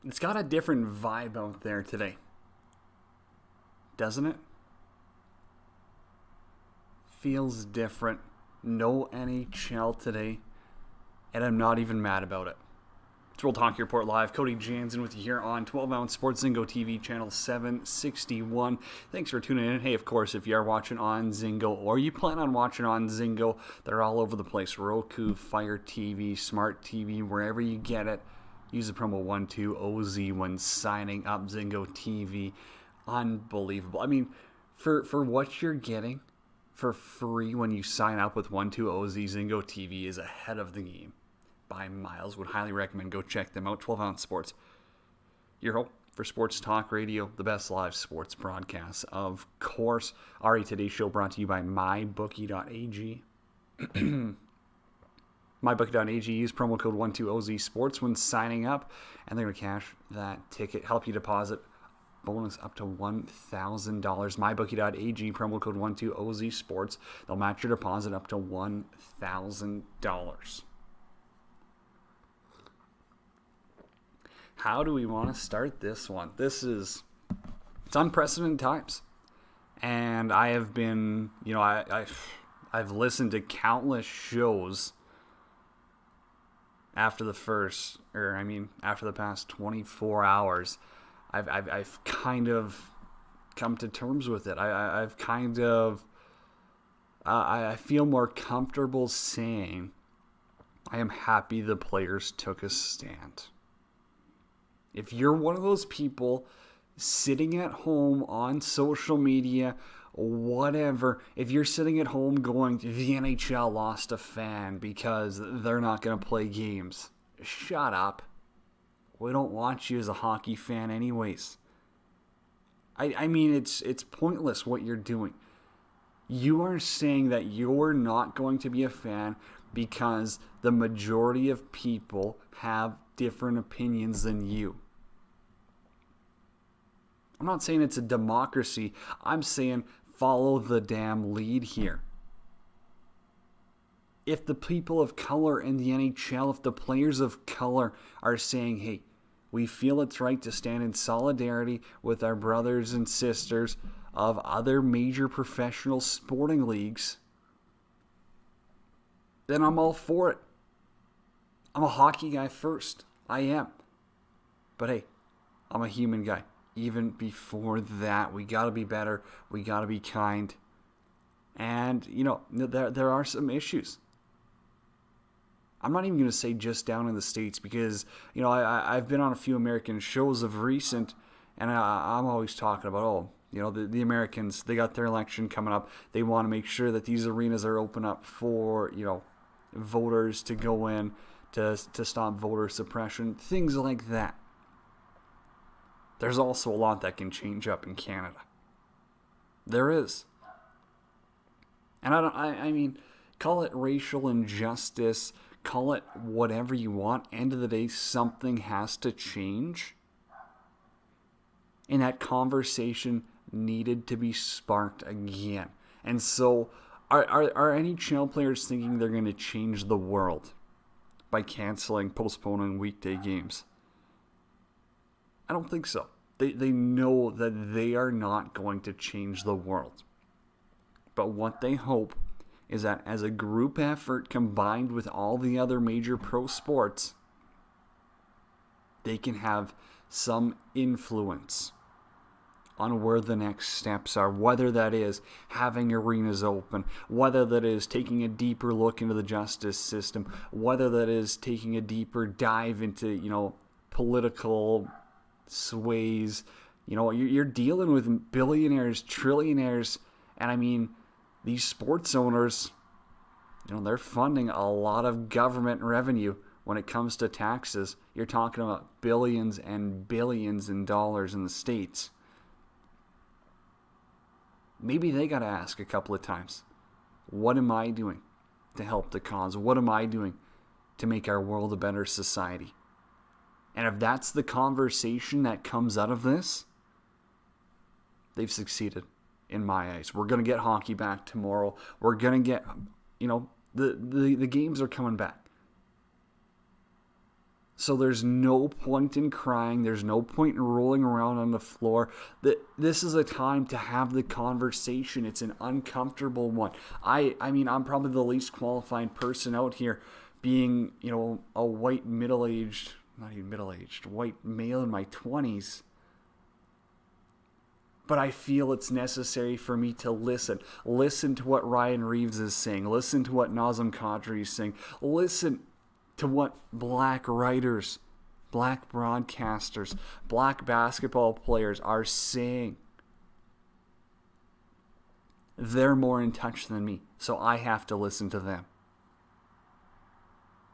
It's got a different vibe out there today, doesn't it? Feels different. No NHL today, and I'm not even mad about it. It's World Hockey Report Live. Cody Jansen with you here on 12-ounce Sports Zingo TV channel 761. Thanks for tuning in. Hey, of course, if you are watching on Zingo or you plan on watching on Zingo, they're all over the place. Roku, Fire TV, Smart TV, wherever you get it. Use the promo 12OZ when signing up. Zingo TV. Unbelievable. I mean, for what you're getting for free when you sign up with 12OZ, Zingo TV is ahead of the game by miles. Would highly recommend go check them out. 12-ounce Sports, your home for sports talk radio, the best live sports broadcasts, of course. Alright, today's show brought to you by mybookie.ag. mybookie.ag, use promo code 12OZ Sports when signing up, and they're going to cash that ticket, help you deposit bonus up to $1,000. mybookie.ag, promo code 12OZ Sports. They'll match your deposit up to $1,000. How do we want to start this one? It's unprecedented times. And I have been, I've listened to countless shows after the past 24 hours. I've kind of come to terms with it. I feel more comfortable saying I am happy the players took a stand. If you're one of those people sitting at home on social media, whatever, if you're sitting at home going, the NHL lost a fan because they're not going to play games, shut up. We don't want you as a hockey fan anyways. I mean, it's pointless what you're doing. You are saying that you're not going to be a fan because the majority of people have different opinions than you. I'm not saying it's a democracy. I'm saying follow the damn lead here. If the people of color in the NHL, if the players of color are saying, hey, we feel it's right to stand in solidarity with our brothers and sisters of other major professional sporting leagues, then I'm all for it. I'm a hockey guy first. I am. But hey, I'm a human guy. Even before that, we got to be better. We got to be kind. And, there are some issues. I'm not even going to say just down in the States because, I've been on a few American shows of recent, and I'm always talking about, the Americans, they got their election coming up. They want to make sure that these arenas are open up for, voters to go in to stop voter suppression, things like that. There's also a lot that can change up in Canada. There is. And I mean, call it racial injustice, call it whatever you want. End of the day, something has to change. And that conversation needed to be sparked again. And so, are NHL players thinking they're going to change the world by postponing weekday games? I don't think so. They know that they are not going to change the world. But what they hope is that as a group effort combined with all the other major pro sports, they can have some influence on where the next steps are, whether that is having arenas open, whether that is taking a deeper look into the justice system, whether that is taking a deeper dive into, political sways. You're dealing with billionaires, trillionaires, and I mean, these sports owners, they're funding a lot of government revenue when it comes to taxes. You're talking about billions and billions in dollars in the States. Maybe they got to ask a couple of times, what am I doing to help the cause? What am I doing to make our world a better society? And if that's the conversation that comes out of this, they've succeeded in my eyes. We're going to get hockey back tomorrow. We're going to get, the games are coming back. So there's no point in crying. There's no point in rolling around on the floor. This is a time to have the conversation. It's an uncomfortable one. I mean, I'm probably the least qualified person out here, being, a white middle-aged, not even middle-aged, white male in my 20s. But I feel it's necessary for me to listen. Listen to what Ryan Reeves is saying. Listen to what Nazem Kadri is saying. Listen to what black writers, black broadcasters, black basketball players are saying. They're more in touch than me, so I have to listen to them.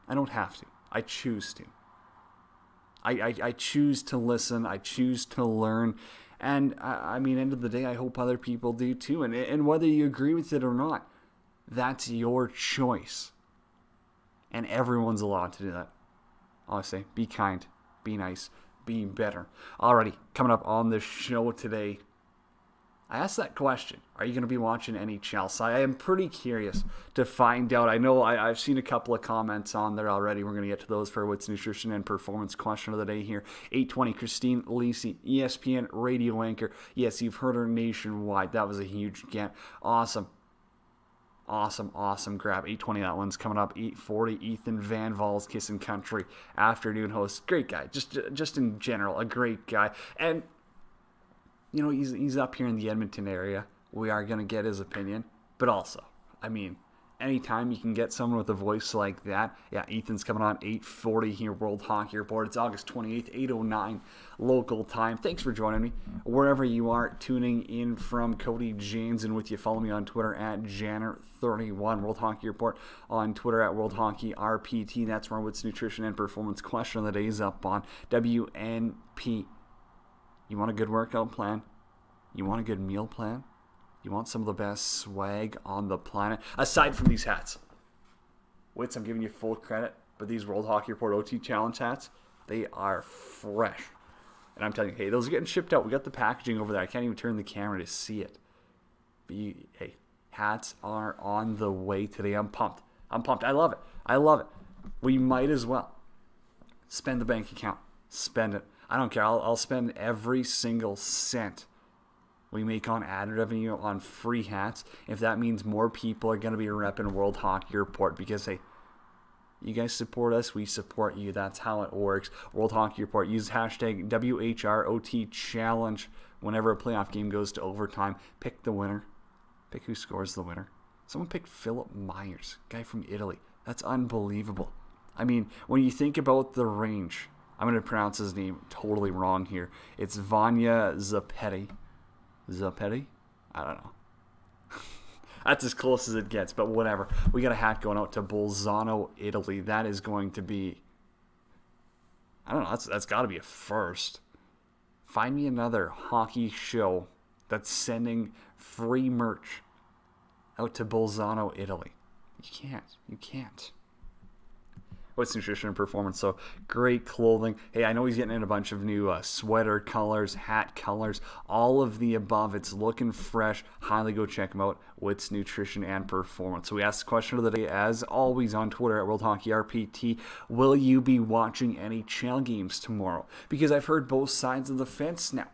I don't have to. I choose to. I choose to listen. I choose to learn. And I mean, end of the day, I hope other people do too. And whether you agree with it or not, that's your choice. And everyone's allowed to do that. Honestly, be kind, be nice, be better. Alrighty, coming up on the show today, I asked that question. Are you going to be watching NHL? So I am pretty curious to find out. I know I've seen a couple of comments on there already. We're going to get to those for Wits Nutrition and Performance question of the day here. 8:20, Christine Lisi, ESPN radio anchor. Yes, you've heard her nationwide. That was a huge get. Awesome grab. 8:20, that one's coming up. 8:40, Ethan Van Val's Kissin' Country afternoon host. Great guy. Just in general, a great guy. And he's up here in the Edmonton area. We are going to get his opinion. But also, I mean, anytime you can get someone with a voice like that. Yeah, Ethan's coming on 8:40 here, World Hockey Report. It's August 28th, 8:09 local time. Thanks for joining me. Wherever you are tuning in from, Cody James and with you. Follow me on Twitter at Janner31. World Hockey Report on Twitter at World Hockey RPT. That's where Wits Nutrition and Performance question of the day is up on WNP. You want a good workout plan? You want a good meal plan? You want some of the best swag on the planet? Aside from these hats. Wits, I'm giving you full credit, but these World Hockey Report OT Challenge hats, they are fresh. And I'm telling you, hey, those are getting shipped out. We got the packaging over there. I can't even turn the camera to see it. But hey, hats are on the way today. I'm pumped. I love it. We might as well spend the bank account. Spend it. I don't care. I'll spend every single cent we make on ad revenue on free hats if that means more people are going to be repping World Hockey Report, because, hey, you guys support us, we support you. That's how it works. World Hockey Report. Use hashtag WHROT Challenge whenever a playoff game goes to overtime. Pick the winner. Pick who scores the winner. Someone picked Philip Myers, guy from Italy. That's unbelievable. I mean, when you think about the range, I'm going to pronounce his name totally wrong here. It's Vanya Zapetti. Zapetti? I don't know. That's as close as it gets, but whatever. We got a hat going out to Bolzano, Italy. That is going to be, I don't know, that's got to be a first. Find me another hockey show that's sending free merch out to Bolzano, Italy. You can't. Wits Nutrition and Performance. So great clothing. Hey, I know he's getting in a bunch of new sweater colors, hat colors, all of the above. It's looking fresh. Highly go check him out. Wits Nutrition and Performance. So we asked the question of the day, as always, on Twitter at World Hockey RPT. Will you be watching NHL games tomorrow? Because I've heard both sides of the fence now.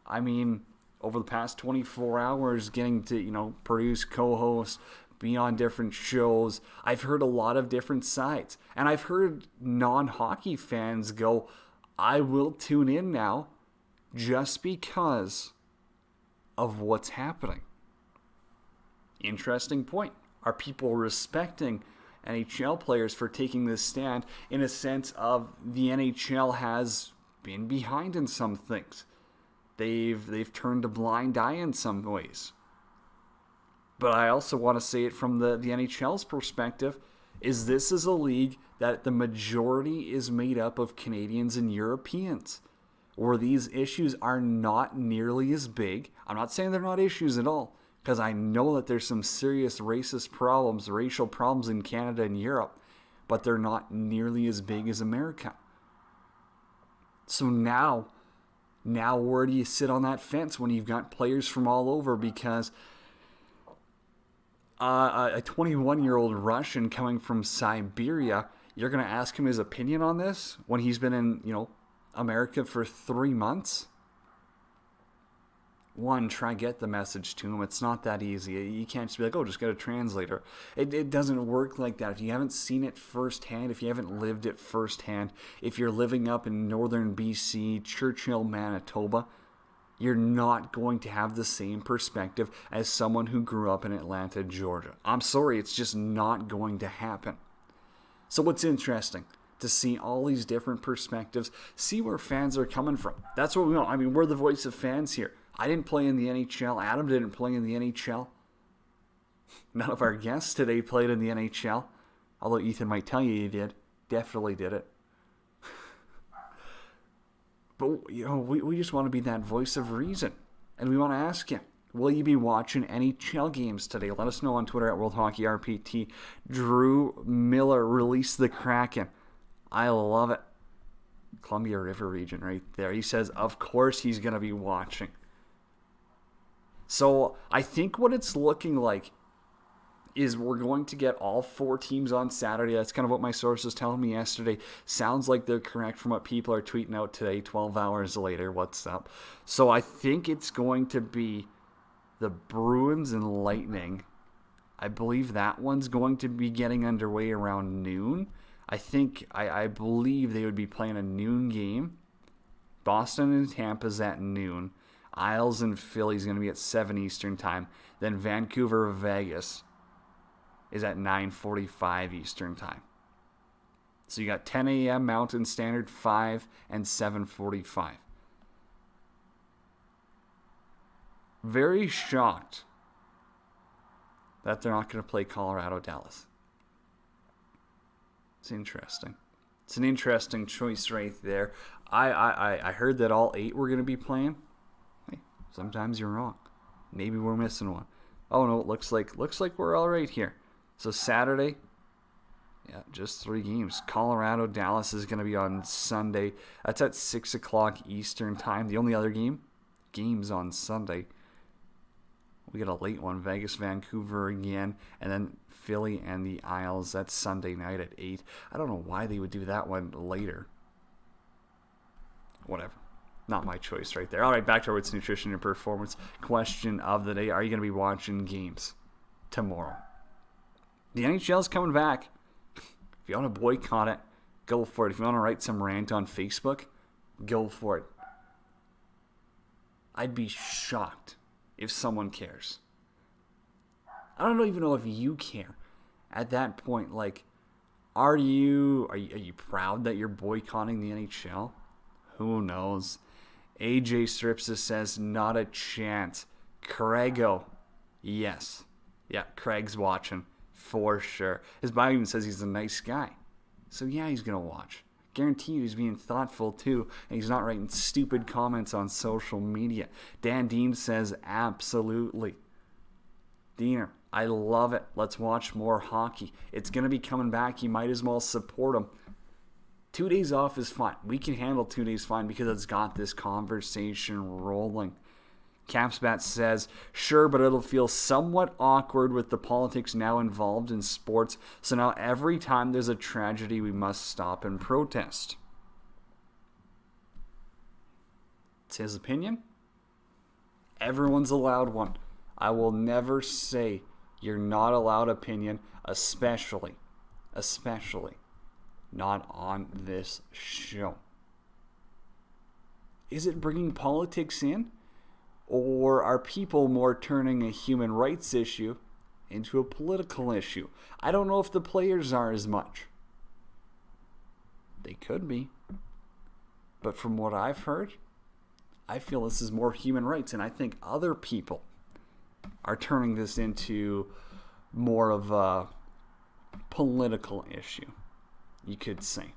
I mean, over the past 24 hours, getting to, produce, co-host, be on different shows, I've heard a lot of different sides. And I've heard non-hockey fans go, I will tune in now just because of what's happening. Interesting point. Are people respecting NHL players for taking this stand in a sense of the NHL has been behind in some things? They've turned a blind eye in some ways. But I also want to say it from the NHL's perspective, is this is a league that the majority is made up of Canadians and Europeans, where these issues are not nearly as big. I'm not saying they're not issues at all, because I know that there's some serious racist problems, racial problems in Canada and Europe, but they're not nearly as big as America. So now where do you sit on that fence when you've got players from all over? Because a 21-year-old Russian coming from Siberia, you're going to ask him his opinion on this when he's been in, America for 3 months? One, try get the message to him. It's not that easy. You can't just be like, oh, just get a translator. It doesn't work like that. If you haven't seen it firsthand, if you haven't lived it firsthand, if you're living up in northern BC, Churchill, Manitoba, you're not going to have the same perspective as someone who grew up in Atlanta, Georgia. I'm sorry, it's just not going to happen. So what's interesting? To see all these different perspectives, see where fans are coming from. That's what we want. I mean, we're the voice of fans here. I didn't play in the NHL. Adam didn't play in the NHL. None of our guests today played in the NHL. Although Ethan might tell you he did. Definitely did it. But, we just want to be that voice of reason. And we want to ask you, will you be watching NHL games today? Let us know on Twitter at World Hockey RPT. Drew Miller released the Kraken. I love it. Columbia River region right there. He says, of course he's going to be watching. So I think what it's looking like is we're going to get all 4 teams on Saturday. That's kind of what my source was telling me yesterday. Sounds like they're correct from what people are tweeting out today, 12 hours later. What's up? So I think it's going to be the Bruins and Lightning. I believe that one's going to be getting underway around noon. I believe they would be playing a noon game. Boston and Tampa's at noon. Isles and Philly's going to be at 7 Eastern time. Then Vancouver, Vegas is at 9:45 Eastern time. So you got 10 a.m. Mountain Standard, 5 and 7:45. Very shocked that they're not going to play Colorado, Dallas. It's interesting. It's an interesting choice right there. I heard that all 8 were going to be playing. Hey, sometimes you're wrong. Maybe we're missing one. Oh no, it looks like we're all right here. So Saturday, yeah, just 3 games. Colorado, Dallas is going to be on Sunday. That's at 6 o'clock Eastern time. The only other games on Sunday. We got a late one, Vegas, Vancouver again, and then Philly and the Isles. That's Sunday night at 8. I don't know why they would do that one later. Whatever. Not my choice right there. All right, back to our Wits Nutrition and Performance question of the day. Are you going to be watching games tomorrow? The NHL's coming back. If you want to boycott it, go for it. If you want to write some rant on Facebook, go for it. I'd be shocked if someone cares. I don't even know if you care. At that point, like, are you proud that you're boycotting the NHL? Who knows? AJ Stripsa says, not a chance. Craigo, yes. Yeah, Craig's watching, for sure. His bio even says he's a nice guy. So yeah, he's going to watch. Guarantee you he's being thoughtful too, and he's not writing stupid comments on social media. Dan Dean says, absolutely. Diener, I love it. Let's watch more hockey. It's going to be coming back. You might as well support him. 2 days off is fine. We can handle 2 days fine because it's got this conversation rolling. Capsbat says, sure, but it'll feel somewhat awkward with the politics now involved in sports. So now every time there's a tragedy, we must stop and protest. It's his opinion. Everyone's allowed one. I will never say you're not allowed opinion, especially not on this show. Is it bringing politics in? Or are people more turning a human rights issue into a political issue? I don't know if the players are as much. They could be. But from what I've heard, I feel this is more human rights. And I think other people are turning this into more of a political issue, you could say.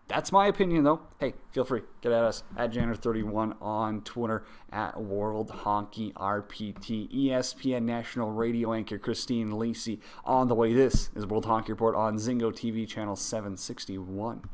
That's my opinion, though. Hey, feel free. Get at us at Janner31 on Twitter, at World Hockey RPT. ESPN National Radio anchor Christine Lacey on the way. This is World Hockey Report on Zingo TV channel 761.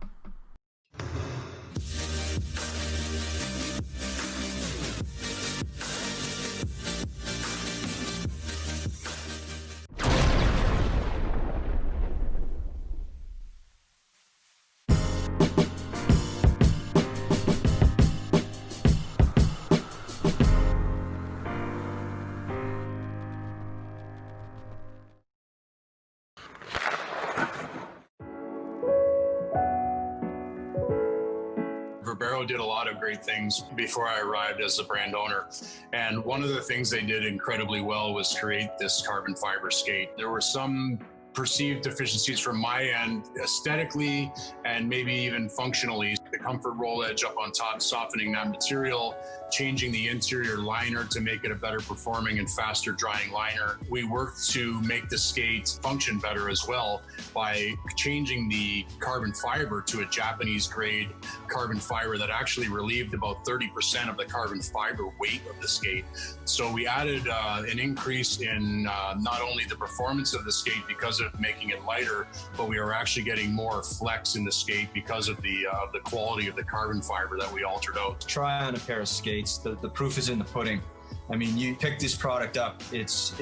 Vrbero did a lot of great things before I arrived as the brand owner. And one of the things they did incredibly well was create this carbon fiber skate. There were some perceived deficiencies from my end, aesthetically and maybe even functionally. The comfort roll edge up on top, softening that material, changing the interior liner to make it a better performing and faster drying liner. We worked to make the skate function better as well by changing the carbon fiber to a Japanese grade carbon fiber that actually relieved about 30% of the carbon fiber weight of the skate. So we added an increase in not only the performance of the skate because of making it lighter, but we are actually getting more flex in the skate because of the quality of the carbon fiber that we altered out. Try on a pair of skates. The proof is in the pudding. I mean, you pick this product up, it's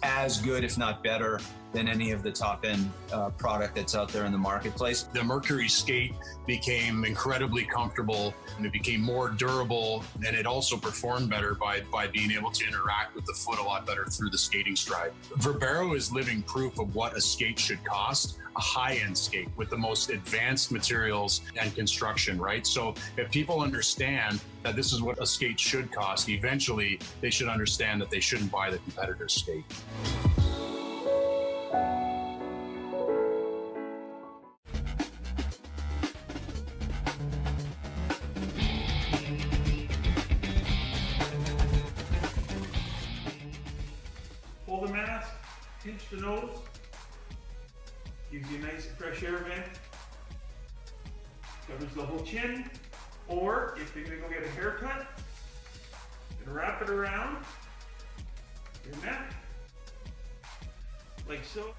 as good, if not better, than any of the top-end product that's out there in the marketplace. The Mercury skate became incredibly comfortable, and it became more durable, and it also performed better by being able to interact with the foot a lot better through the skating stride. Vrbero is living proof of what a skate should cost, a high-end skate with the most advanced materials and construction, right? So if people understand that this is what a skate should cost, eventually they should understand that they shouldn't buy the competitor's skate. Hold the mask, pinch the nose, gives you a nice fresh air vent, covers the whole chin, or if you're gonna go get a haircut, you can wrap it around your neck, like so.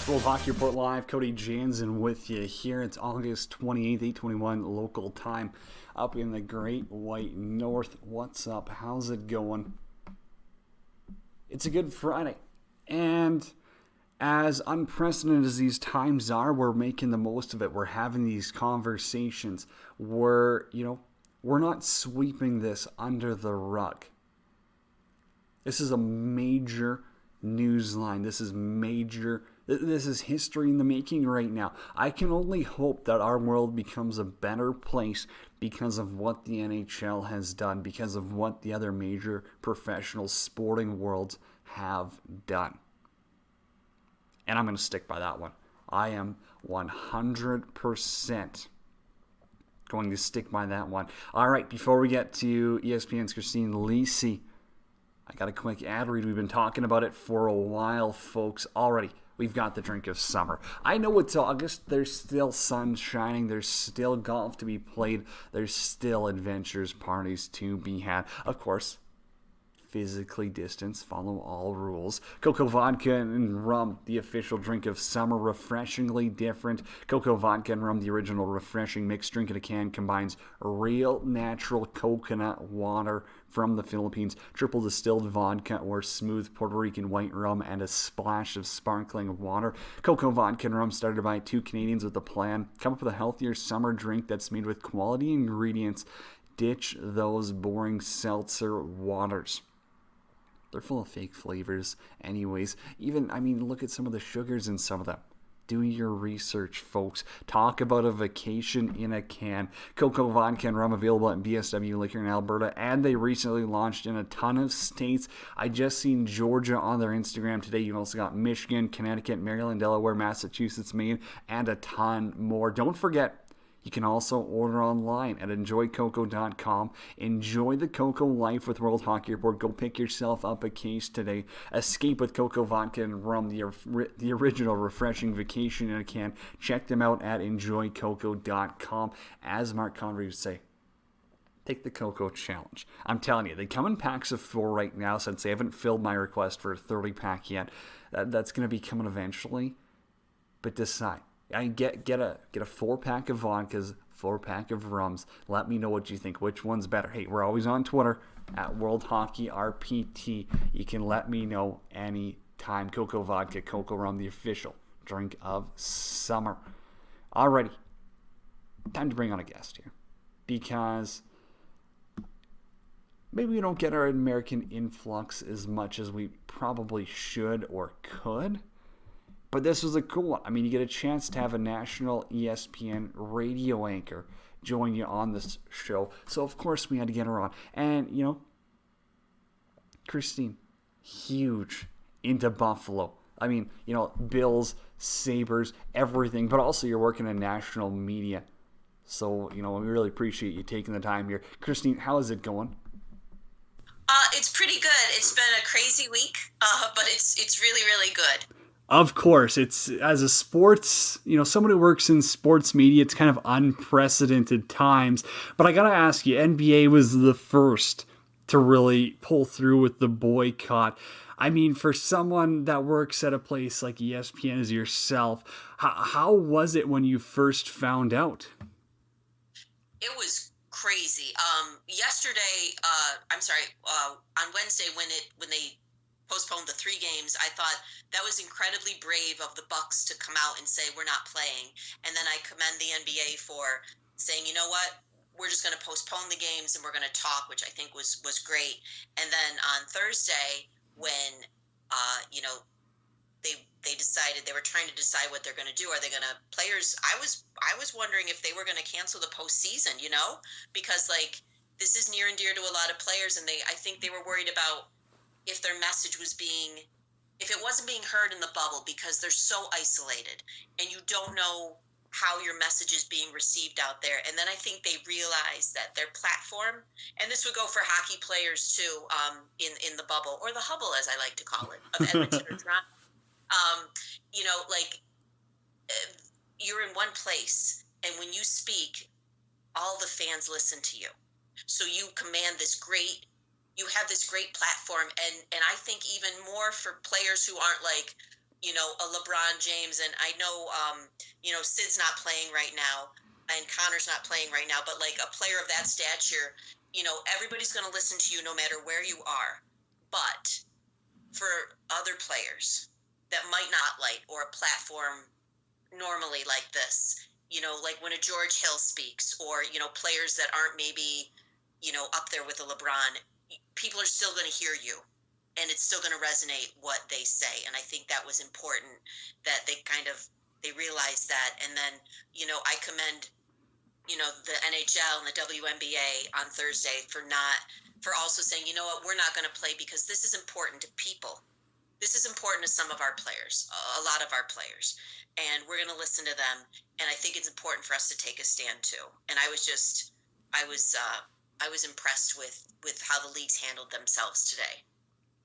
World Hockey Report Live, Cody Jansen with you here. It's August 28th, 8:21 local time up in the Great White North. What's up? How's it going? It's a good Friday. And as unprecedented as these times are, we're making the most of it. We're having these conversations. We're not sweeping this under the rug. This is a major news line. This is major. This is history in the making right now. I can only hope that our world becomes a better place because of what the NHL has done, because of what the other major professional sporting worlds have done. And I'm going to stick by that one. I am 100% going to stick by that one. All right, before we get to ESPN's Christine Lisi, I got a quick ad read. We've been talking about it for a while, folks. Already, we've got the drink of summer. I know it's August. There's still sun shining. There's still golf to be played. There's still adventures, parties to be had. Of course, physically distance, follow all rules. Cocoa vodka and rum, the official drink of summer, refreshingly different. Cocoa vodka and rum, the original refreshing mixed drink in a can, combines real natural coconut water from the Philippines, triple distilled vodka or smooth Puerto Rican white rum, and a splash of sparkling water. Cocoa vodka and rum, started by two Canadians with a plan. Come up with a healthier summer drink that's made with quality ingredients. Ditch those boring seltzer waters. They're full of fake flavors anyways. Even, look at some of the sugars in some of them. Do your research, folks. Talk about a vacation in a can. Cocoa vodka and rum available at BSW Liquor in Alberta, and they recently launched in a ton of states. I just seen Georgia on their Instagram today. You also got Michigan, Connecticut, Maryland, Delaware, Massachusetts, Maine, and a ton more. Don't forget, you can also order online at enjoycoco.com. Enjoy the cocoa life with World Hockey Report. Go pick yourself up a case today. Escape with cocoa vodka and rum, the original refreshing vacation in a can. Check them out at enjoycoco.com. As Mark Convery would say, take the cocoa challenge. I'm telling you, they come in packs of 4 right now, since they haven't filled my request for a 30-pack yet. That's going to be coming eventually. But decide. Get a 4-pack of vodkas, 4-pack of rums. Let me know what you think. Which one's better? Hey, we're always on Twitter at World Hockey RPT. You can let me know anytime. Cocoa vodka, cocoa rum, the official drink of summer. Alrighty, time to bring on a guest here, because maybe we don't get our American influx as much as we probably should or could. But this was a cool one. You get a chance to have a national ESPN radio anchor join you on this show. So, of course, we had to get her on. And, Christine, huge into Buffalo. Bills, Sabres, everything. But also you're working in national media. So, we really appreciate you taking the time here. Christine, how is it going? It's pretty good. It's been a crazy week, but it's really, really good. Of course, it's, as a sports, someone who works in sports media, it's kind of unprecedented times. But I gotta ask you, NBA was the first to really pull through with the boycott. For someone that works at a place like ESPN as yourself, how was it when you first found out? It was crazy. Yesterday, on Wednesday when they postponed the 3 games, I thought that was incredibly brave of the Bucks to come out and say we're not playing. And then I commend the NBA for saying, you know what, we're just going to postpone the games and we're going to talk, which I think was great. And then on Thursday, when they decided, they were trying to decide what they're going to do. Are they going to players? I was wondering if they were going to cancel the postseason, because this is near and dear to a lot of players, and I think they were worried about if their message was if it wasn't being heard in the bubble, because they're so isolated and you don't know how your message is being received out there. And then I think they realized that their platform, and this would go for hockey players too, in the bubble, or the Hubble, as I like to call it, of Edmonton or Toronto. You're in one place, and when you speak, all the fans listen to you. So you command you have this great platform, and I think even more for players who aren't a LeBron James, and I know, Sid's not playing right now, and Connor's not playing right now, but a player of that stature, everybody's going to listen to you no matter where you are. But for other players that might not or a platform normally like this, when a George Hill speaks, or, players that aren't maybe, up there with a LeBron, people are still going to hear you, and it's still going to resonate what they say. And I think that was important, that they realized that. And then, I commend, the NHL and the WNBA on Thursday for also saying, you know what, we're not going to play because this is important to people. This is important to some of our players, a lot of our players, and we're going to listen to them. And I think it's important for us to take a stand too. And I was impressed with how the leagues handled themselves today.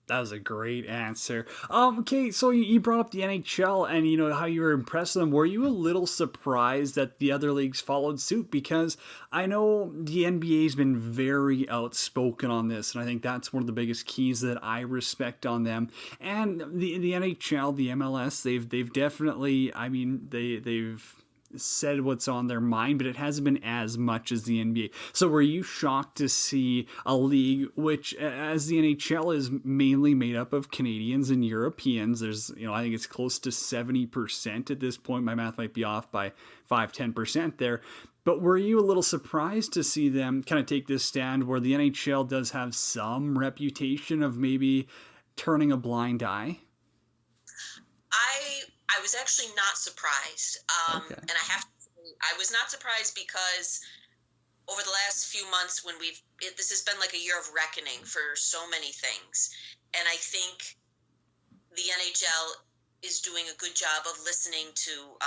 That was a great answer. Okay, so you brought up the NHL and you know how you were impressed with them. Were you a little surprised that the other leagues followed suit? Because I know the NBA has been very outspoken on this, and I think that's one of the biggest keys that I respect on them. And the NHL, the MLS, they've definitely, I mean, they've said what's on their mind, but it hasn't been as much as the NBA. So were you shocked to see a league which, as the NHL is mainly made up of Canadians and Europeans, there's, you know, I think it's close to 70% at this point. My math might be off by 5-10% there. But were you a little surprised to see them kind of take this stand where the NHL does have some reputation of maybe turning a blind eye? I was actually not surprised, Okay. and I have to say, I was not surprised because over the last few months, when this has been like a year of reckoning for so many things, and I think the NHL is doing a good job of listening to,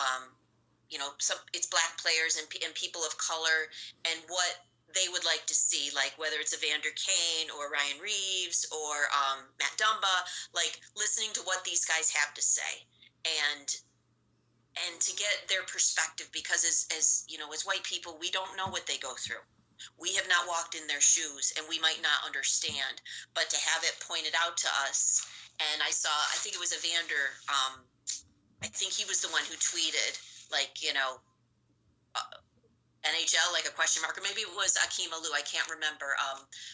it's Black players and people of color and what they would like to see, like whether it's Evander Kane or Ryan Reeves or Matt Dumba, like listening to what these guys have to say. And to get their perspective, because as you know, as white people, we don't know what they go through. We have not walked in their shoes and we might not understand, but to have it pointed out to us. And I think it was Evander, I think he was the one who tweeted, like, you know, NHL, like a question mark, or maybe it was Akeem Alou, I can't remember.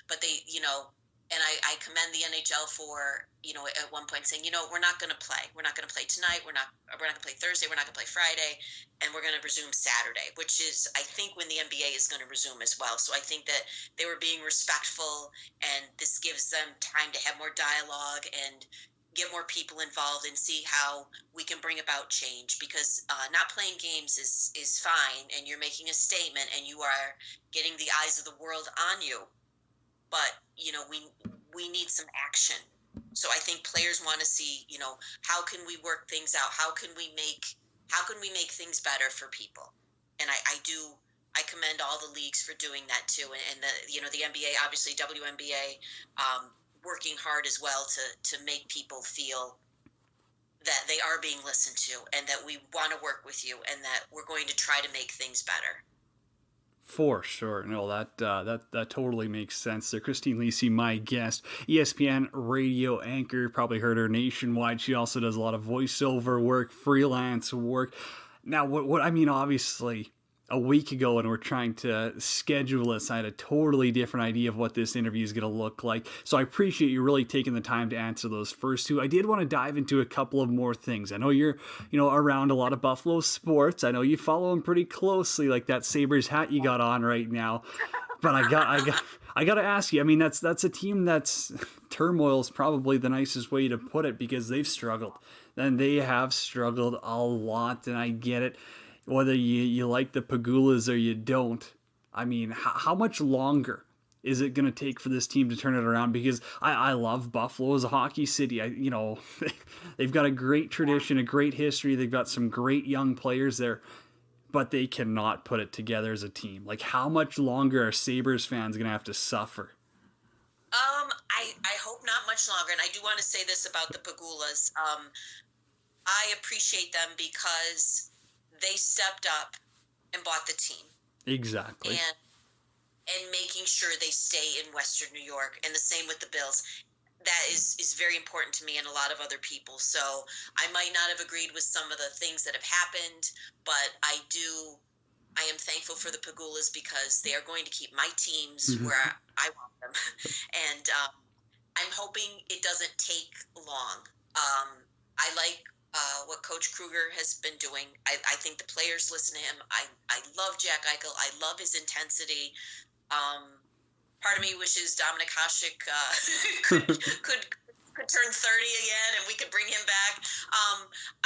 But they, you know, and I commend the NHL for, you know, at one point saying, you know, we're not going to play. We're not going to play tonight. We're not going to play Thursday. We're not going to play Friday. And we're going to resume Saturday, which is, I think, when the NBA is going to resume as well. So I think that they were being respectful, and this gives them time to have more dialogue and get more people involved and see how we can bring about change, because not playing games is fine, and you're making a statement and you are getting the eyes of the world on you. But, you know, we need some action. So I think players want to see, you know, how can we work things out? How can we make things better for people? And I commend all the leagues for doing that too. And the NBA, obviously WNBA, working hard as well to make people feel that they are being listened to and that we want to work with you and that we're going to try to make things better. For sure. No, that totally makes sense there. Christine Lisi, my guest, ESPN radio anchor, probably heard her nationwide. She also does a lot of voiceover work, freelance work. Now, what I mean, obviously, a week ago when we're trying to schedule this, I had a totally different idea of what this interview is going to look like. So I appreciate you really taking the time to answer those first two. I did want to dive into a couple of more things. I know you're, you know, around a lot of Buffalo sports. I know you follow them pretty closely, like that Sabres hat you got on right now. But I got to ask you. I mean, that's a team that's turmoil is probably the nicest way to put it, because they've struggled, and they have struggled a lot, and I get it. Whether you like the Pegulas or you don't, I mean, how much longer is it going to take for this team to turn it around? Because I love Buffalo as a hockey city. They've got a great tradition, a great history. They've got some great young players there, but they cannot put it together as a team. Like, how much longer are Sabres fans going to have to suffer? I hope not much longer. And I do want to say this about the Pegulas. I appreciate them because they stepped up and bought the team. Exactly. And making sure they stay in Western New York, and the same with the Bills. That is very important to me and a lot of other people. So I might not have agreed with some of the things that have happened, but I am thankful for the Pegulas because they are going to keep my teams where I want them. And I'm hoping it doesn't take long. I like what Coach Kruger has been doing. I think the players listen to him. I love Jack Eichel. I love his intensity. Part of me wishes Dominik Hasek could turn 30 again and we could bring him back.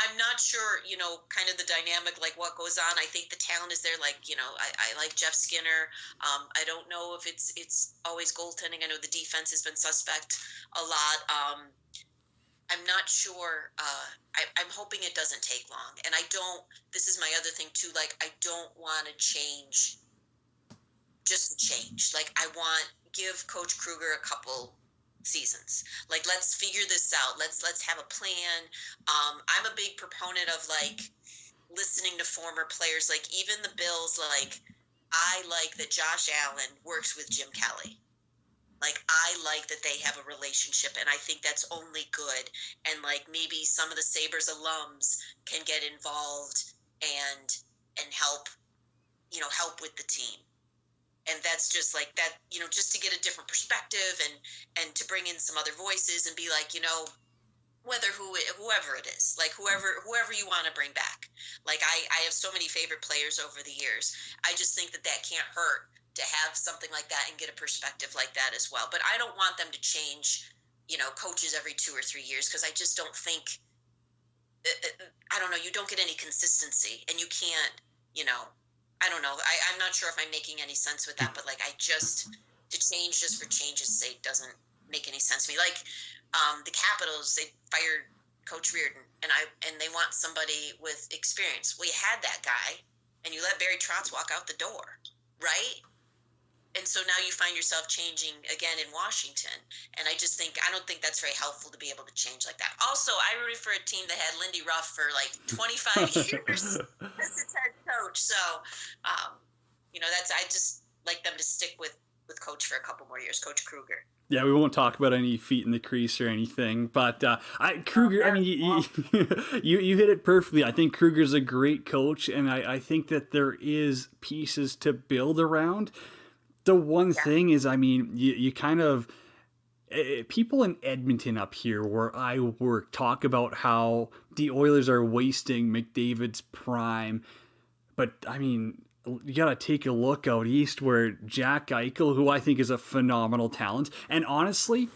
I'm not sure, you know, kind of the dynamic, like what goes on. I think the talent is there. Like, you know, I like Jeff Skinner. I don't know if it's always goaltending. I know the defense has been suspect a lot. I'm not sure. I'm hoping it doesn't take long. And this is my other thing too, like, I don't want to change, just change. Like, give Coach Kruger a couple seasons. Like, let's figure this out. Let's have a plan. I'm a big proponent of like listening to former players. Like, even the Bills, like, I like that Josh Allen works with Jim Kelly. Like, I like that they have a relationship, and I think that's only good. And like, maybe some of the Sabres alums can get involved and help, help with the team. And that's just like that, just to get a different perspective and to bring in some other voices and be like, whoever it is, like whoever you want to bring back. Like, I have so many favorite players over the years. I just think that can't hurt to have something like that and get a perspective like that as well. But I don't want them to change, coaches every 2 or 3 years, because I just don't think, I don't know, you don't get any consistency, and you can't, I don't know. I'm not sure if I'm making any sense with that, but like, to change just for change's sake doesn't make any sense to me. Like, the Capitals, they fired Coach Reardon, and they want somebody with experience. Well, you had that guy, and you let Barry Trotz walk out the door, right? And so now you find yourself changing again in Washington. And I don't think that's very helpful to be able to change like that. Also, I rooted for a team that had Lindy Ruff for like 25 years as its head coach. So, I just like them to stick with Coach for a couple more years, Coach Kruger. Yeah, we won't talk about any feet in the crease or anything, but Kruger, I mean, you hit it perfectly. I think Kruger's a great coach, and I think that there is pieces to build around. The one thing is, I mean, you kind of, people in Edmonton up here where I work talk about how the Oilers are wasting McDavid's prime. But, I mean, you got to take a look out east where Jack Eichel, who I think is a phenomenal talent, and honestly,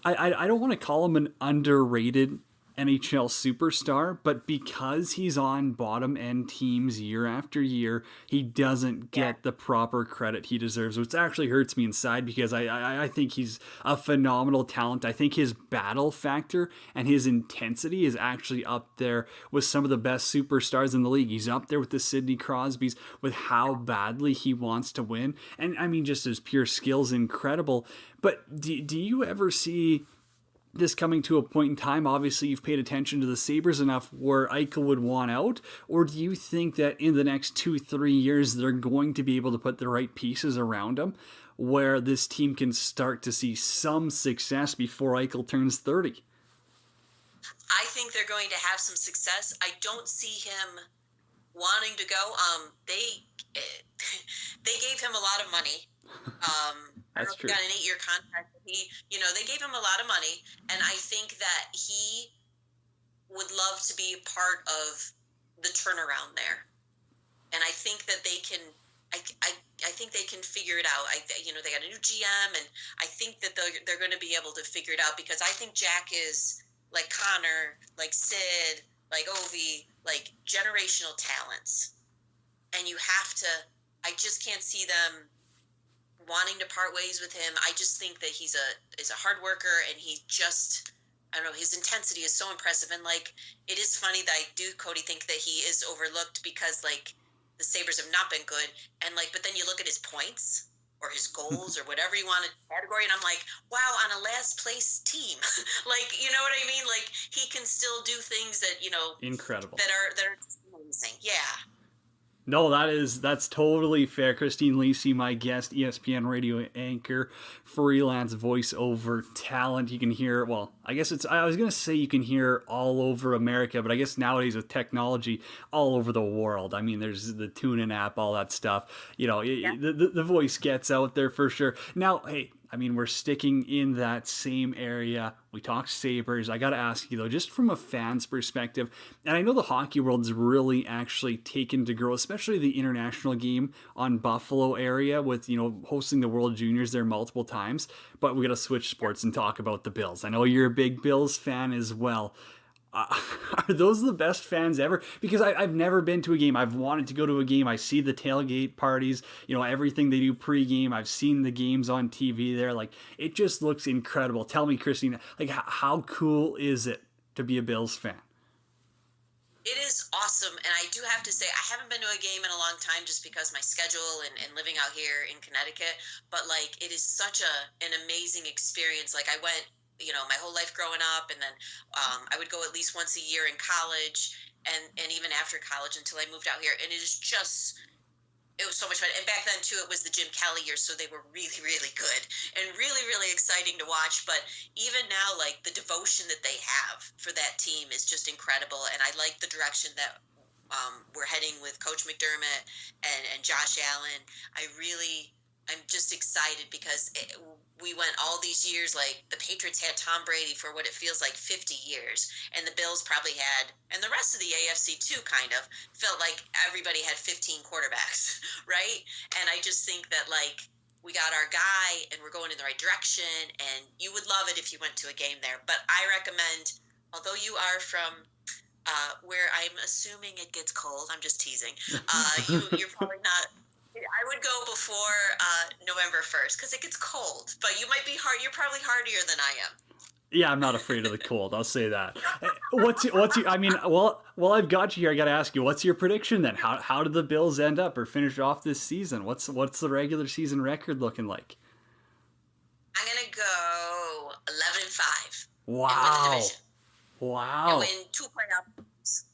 I don't want to call him an underrated NHL superstar, but because he's on bottom end teams year after year, he doesn't get the proper credit he deserves, which actually hurts me inside, because I think he's a phenomenal talent. I think his battle factor and his intensity is actually up there with some of the best superstars in the league. He's up there with the Sidney Crosbys with how badly he wants to win. And I mean, just his pure skills, incredible. But do you ever see this coming to a point in time? Obviously, you've paid attention to the Sabres enough where Eichel would want out, or do you think that in the next 2-3 years they're going to be able to put the right pieces around him where this team can start to see some success before Eichel turns 30? I think they're going to have some success. I don't see him wanting to go. They gave him a lot of money. That's true. He got an 8-year contract. They gave him a lot of money, and I think that he would love to be a part of the turnaround there. And I think that they can. I think they can figure it out. They got a new GM, and I think that they're going to be able to figure it out, because I think Jack is like Connor, like Sid, like Ovi, like generational talents, and you have to. I just can't see them wanting to part ways with him. I just think that he's a hard worker, and he just, I don't know, his intensity is so impressive. And like, it is funny that I do, Cody, think that he is overlooked, because like the Sabres have not been good. And like, but then you look at his points or his goals or whatever you want to category, and I'm like, wow, on a last place team, like, you know what I mean? Like, he can still do things that, incredible, that are amazing. Yeah. No, that's totally fair. Christine Lacey, my guest, ESPN radio anchor, freelance voiceover talent. You can hear, well, I was going to say you can hear all over America, but I guess nowadays with technology, all over the world. I mean, there's the TuneIn app, all that stuff. The voice gets out there for sure. Now, hey, I mean, we're sticking in that same area. We talk Sabres. I got to ask you, though, just from a fan's perspective, and I know the hockey world's really actually taken to grow, especially the international game on Buffalo area with, hosting the World Juniors there multiple times. But we got to switch sports and talk about the Bills. I know you're a big Bills fan as well. Are those the best fans ever? Because I've never been to a game. I've wanted to go to a game. I see the tailgate parties, everything they do pregame. I've seen the games on TV there. Like, it just looks incredible. Tell me, Christine, like, how cool is it to be a Bills fan? It is awesome, and I do have to say I haven't been to a game in a long time just because my schedule and living out here in Connecticut. But like, it is such an amazing experience. Like I went, my whole life growing up, and then I would go at least once a year in college, and even after college until I moved out here. And it was so much fun. And back then too, it was the Jim Kelly years, so they were really, really good and really, really exciting to watch. But even now, like the devotion that they have for that team is just incredible. And I like the direction that we're heading with Coach McDermott and Josh Allen. I'm just excited because we went all these years, like the Patriots had Tom Brady for what it feels like 50 years, and the Bills probably had, and the rest of the AFC too, kind of felt like everybody had 15 quarterbacks, right? And I just think that like we got our guy and we're going in the right direction, and you would love it if you went to a game there. But I recommend, although you are from where I'm assuming it gets cold, I'm just teasing, you're probably not. I would go before November 1st because it gets cold, but you might be hard. You're probably hardier than I am. Yeah, I'm not afraid of the cold. I'll say that. What's your, I mean, well, I've got you here. I got to ask you, what's your prediction then? How did the Bills end up or finish off this season? What's the regular season record looking like? I'm gonna go 11-5. Wow. And win the division. Wow. And win 2 playoff games.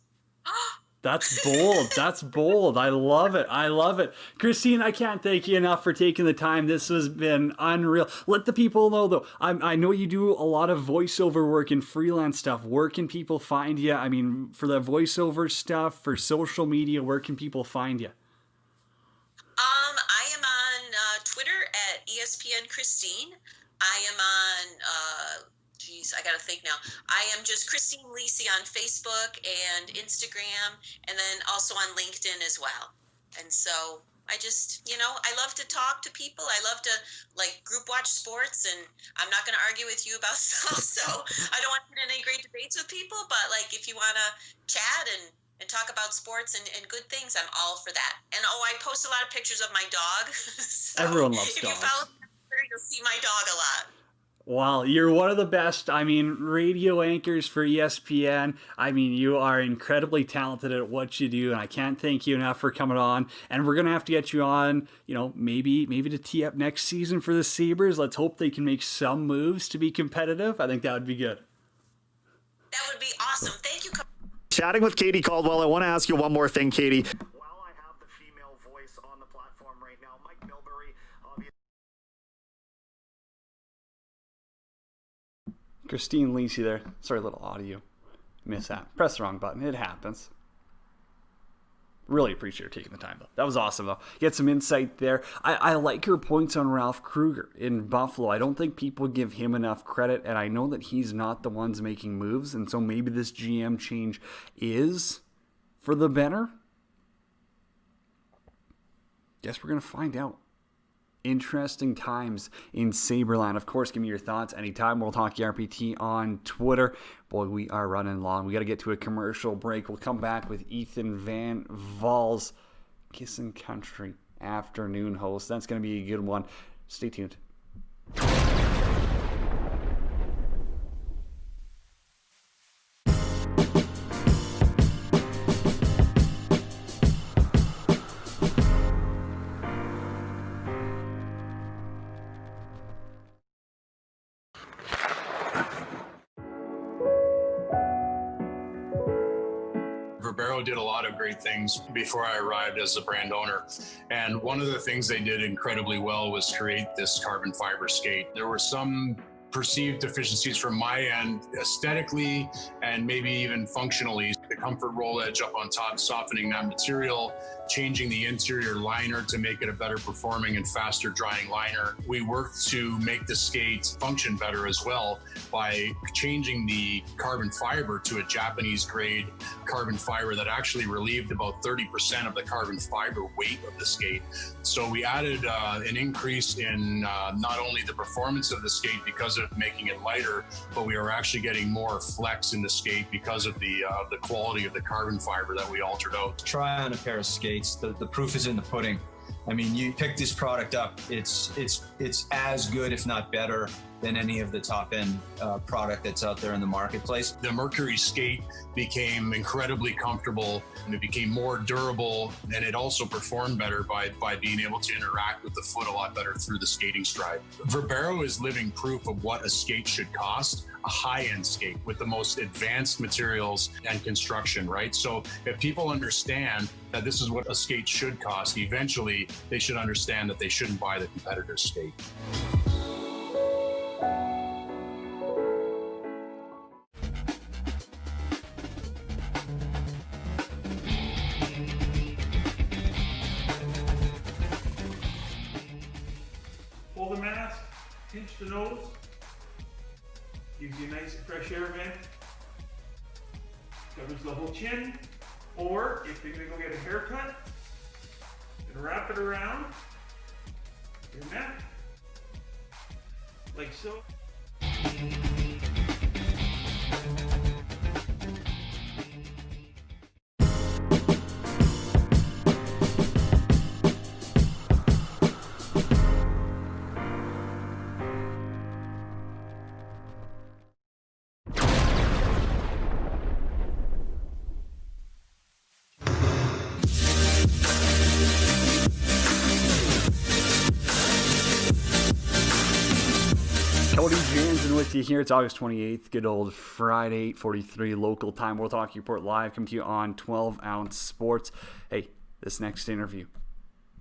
That's bold. That's bold. I love it. I love it. Christine, I can't thank you enough for taking the time. This has been unreal. Let the people know, though. I know you do a lot of voiceover work and freelance stuff. Where can people find you? I mean, for the voiceover stuff, for social media, where can people find you? I am on Twitter at ESPN Christine. I am on... I gotta think now. I am just Christine Lisi on Facebook and Instagram, and then also on LinkedIn as well. And so I just, I love to talk to people. I love to like group watch sports, and I'm not going to argue with you about stuff. So I don't want to get in any great debates with people, but like if you want to chat and talk about sports and good things, I'm all for that. And I post a lot of pictures of my dog. So everyone loves dogs. If you follow me on Twitter, you'll see my dog a lot. Wow, you're one of the best, radio anchors for ESPN. You are incredibly talented at what you do, and I can't thank you enough for coming on. And we're going to have to get you on, maybe to tee up next season for the Sabres. Let's hope they can make some moves to be competitive. I think that would be good. That would be awesome. Thank you. Chatting with Katie Caldwell, I want to ask you one more thing, Katie. While I have the female voice on the platform right now, Mike Milbury, obviously. Christine Lisi there. Sorry, a little audio mishap. Press the wrong button. It happens. Really appreciate her taking the time, though. That was awesome, though. Get some insight there. I like her points on Ralph Krueger in Buffalo. I don't think people give him enough credit, and I know that he's not the ones making moves, and so maybe this GM change is for the better. Guess we're going to find out. Interesting times in Saberland. Of course, give me your thoughts anytime. We'll talk RPT on Twitter. Boy, we are running long. We got to get to a commercial break. We'll come back with Ethan Van Val's Kissin' Country afternoon host. That's going to be a good one. Stay tuned. Verbero did a lot of great things before I arrived as the brand owner. And one of the things they did incredibly well was create this carbon fiber skate. There were some perceived deficiencies from my end, aesthetically and maybe even functionally. The comfort roll edge up on top, softening that material, changing the interior liner to make it a better performing and faster drying liner. We worked to make the skate function better as well by changing the carbon fiber to a Japanese grade carbon fiber that actually relieved about 30% of the carbon fiber weight of the skate. So we added an increase in not only the performance of the skate because of making it lighter, but we are actually getting more flex in the skate because of the quality of the carbon fiber that we altered out. Try on a pair of skates. The proof is in the pudding. I mean, you pick this product up, it's as good, if not better, than any of the top end product that's out there in the marketplace. The Mercury skate became incredibly comfortable, and it became more durable, and it also performed better by being able to interact with the foot a lot better through the skating stride. Verbero is living proof of what a skate should cost, a high-end skate with the most advanced materials and construction, right? So if people understand that this is what a skate should cost, eventually they should understand that they shouldn't buy the competitor's skate. Hold the mask, pinch the nose, gives you a nice fresh air vent, covers the whole chin, or if you're gonna go get a haircut, and wrap it around your neck, like so. Cody Jansen with you here. It's August 28th. Good old Friday, 8:43 local time. World Hockey Report live. Come to you on 12 Ounce Sports. Hey, this next interview,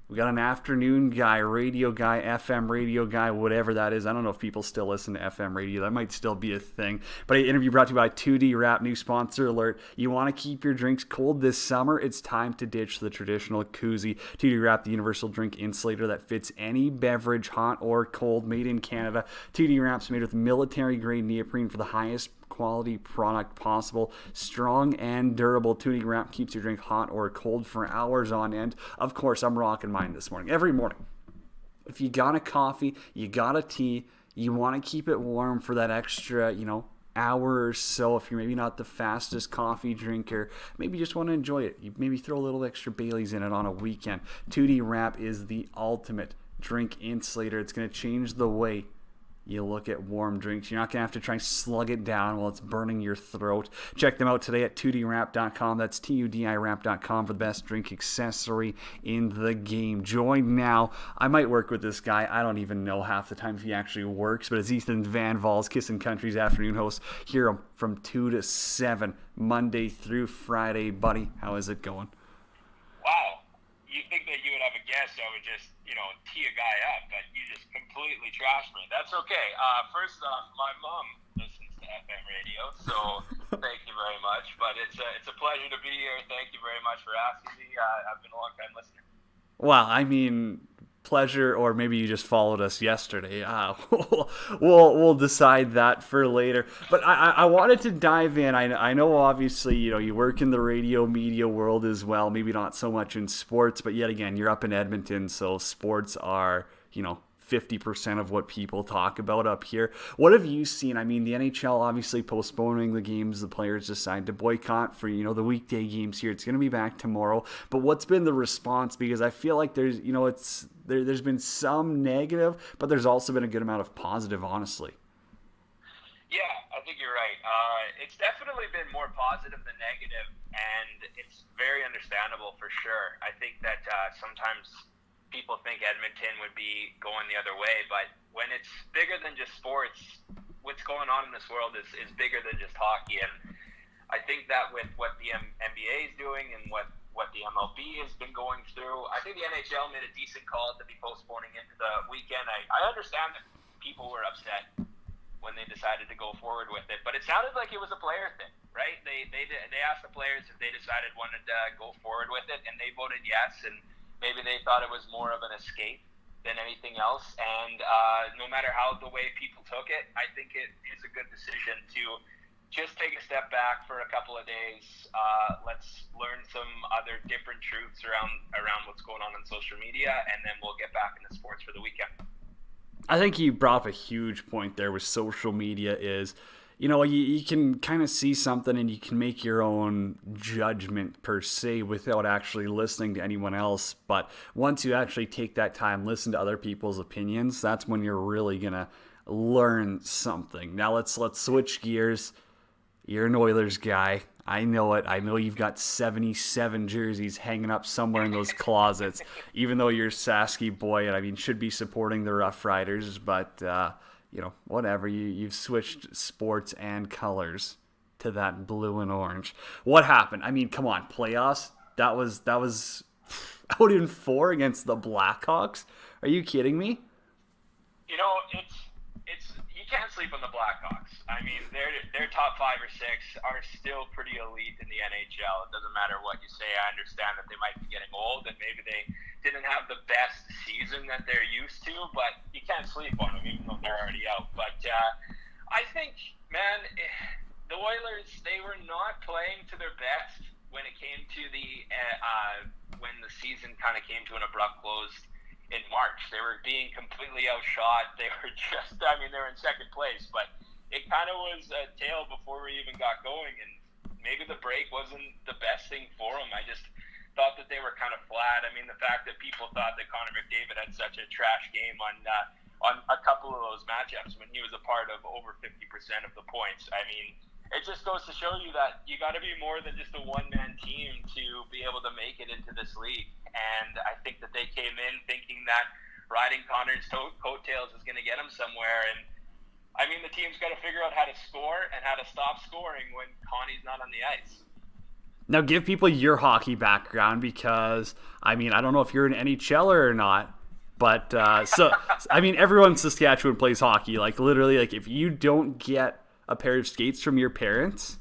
we got an afternoon guy, radio guy, FM radio guy, whatever that is. I don't know if people still listen to FM radio. That might still be a thing. But an interview brought to you by 2D Wrap, new sponsor alert. You want to keep your drinks cold this summer? It's time to ditch the traditional koozie. 2D Wrap, the universal drink insulator that fits any beverage, hot or cold, made in Canada. 2D Wrap's made with military-grade neoprene for the highest quality product possible. Strong and durable. 2D Wrap keeps your drink hot or cold for hours on end. Of course, I'm rocking mine this morning. Every morning. If you got a coffee, you got a tea, you want to keep it warm for that extra, hour or so. If you're maybe not the fastest coffee drinker, maybe you just want to enjoy it. You maybe throw a little extra Baileys in it on a weekend. 2D Wrap is the ultimate drink insulator. It's going to change the way you look at warm drinks. You're not going to have to try and slug it down while it's burning your throat. Check them out today at 2dwrap.com. That's TUDIWrap.com for the best drink accessory in the game. Join now. I might work with this guy. I don't even know half the time if he actually works, but it's Ethan Van Val's Kissin' Country's afternoon host. Hear him from 2 to 7, Monday through Friday. Buddy, how is it going? Wow. You think that you would have a guest that would just, tee a guy up, but you just completely trashed me. That's okay. First off, my mom listens to FM radio, so thank you very much. But it's a pleasure to be here. Thank you very much for asking me. I've been a long time listener. Well, I mean, pleasure, or maybe you just followed us yesterday. We'll decide that for later. But I wanted to dive in. I know obviously you work in the radio media world as well. Maybe not so much in sports, but yet again you're up in Edmonton, so sports are 50% of what people talk about up here. What have you seen? I mean, the NHL obviously postponing the games. The players decide to boycott for, the weekday games here. It's going to be back tomorrow. But what's been the response? Because I feel like there's, there's been some negative, but there's also been a good amount of positive, honestly. Yeah, I think you're right. It's definitely been more positive than negative, and it's very understandable for sure. I think that sometimes people think Edmonton would be going the other way, but when it's bigger than just sports, what's going on in this world is bigger than just hockey. And I think that with what the NBA is doing and what the MLB has been going through, I think the NHL made a decent call to be postponing into the weekend. I understand that people were upset when they decided to go forward with it, but it sounded like it was a player thing, right? They asked the players if they wanted to go forward with it, and they voted yes, and maybe they thought it was more of an escape than anything else. And no matter how the way people took it, I think it is a good decision to just take a step back for a couple of days. Let's learn some other different truths around what's going on social media, and then we'll get back into sports for the weekend. I think you brought up a huge point there with social media is, you know, you can kind of see something and you can make your own judgment per se without actually listening to anyone else. But once you actually take that time, listen to other people's opinions, that's when you're really gonna learn something. Now let's switch gears. You're an Oilers guy. I know it. I know you've got 77 jerseys hanging up somewhere in those closets, even though you're a Sasky boy and, I mean, should be supporting the Rough Riders, but, you know, whatever. You've switched sports and colors to that blue and orange. What happened? I mean, come on, playoffs? That was out in 4 against the Blackhawks? Are you kidding me? You know, it's you can't sleep on the Blackhawks. I mean, their top 5 or 6 are still pretty elite in the NHL. It doesn't matter what you say. I understand that they might be getting old and maybe they didn't have the best season that they're used to, but you can't sleep on them even though they're already out. But I think, man, the Oilers, they were not playing to their best when it came to the when the season kind of came to an abrupt close in March. They were being completely outshot. They were just, I mean, they were in second place, but it kind of was a tale before we even got going, and maybe the break wasn't the best thing for them. I just thought that they were kind of flat. I mean, the fact that people thought that Connor McDavid had such a trash game on a couple of those matchups when he was a part of over 50% of the points. I mean, it just goes to show you that you got to be more than just a one-man team to be able to make it into this league. And I think that they came in thinking that riding Connor's coattails is going to get them somewhere. And I mean, the team's got to figure out how to score and how to stop scoring when Connie's not on the ice. Now, give people your hockey background because, I mean, I don't know if you're an NHLer or not, but so I mean, everyone in Saskatchewan plays hockey. Like, literally, like, if you don't get a pair of skates from your parents,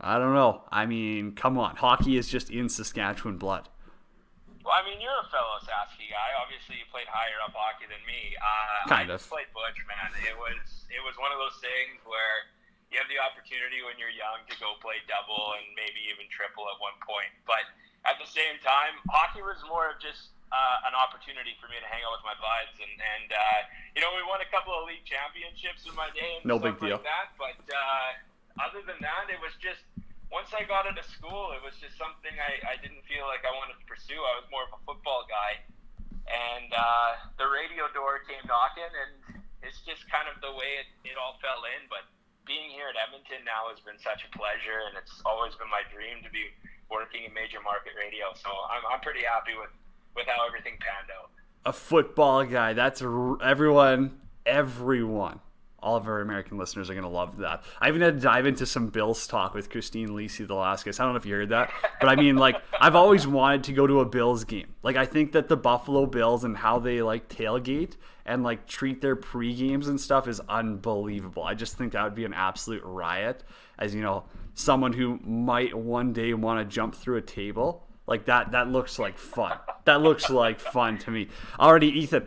I don't know. I mean, come on. Hockey is just in Saskatchewan blood. Well, I mean, you're a fellow Sasky guy. Obviously, you played higher up hockey than me. Kind I of. just played butch, man. It was one of those things where you have the opportunity when you're young to go play double and maybe even triple at one point. But at the same time, hockey was more of just an opportunity for me to hang out with my buds. And you know, we won a couple of league championships in my day and No stuff big deal. like that. But other than that, it was just, once I got into school, it was just something I didn't feel like I wanted to pursue. I was more of a football guy. And the radio door came knocking, and it's just kind of the way it all fell in. But being here at Edmonton now has been such a pleasure, and it's always been my dream to be working in major market radio. So I'm pretty happy with how everything panned out. A football guy. That's everyone. All of our American listeners are going to love that. I even had to dive into some Bills talk with Christine Lisi the last guest. I don't know if you heard that, but I mean, like, I've always wanted to go to a Bills game. Like, I think that the Buffalo Bills and how they, like, tailgate and, like, treat their pre-games and stuff is unbelievable. I just think that would be an absolute riot. As, you know, someone who might one day want to jump through a table, like, that looks like fun. That looks like fun to me. Already, Ethan.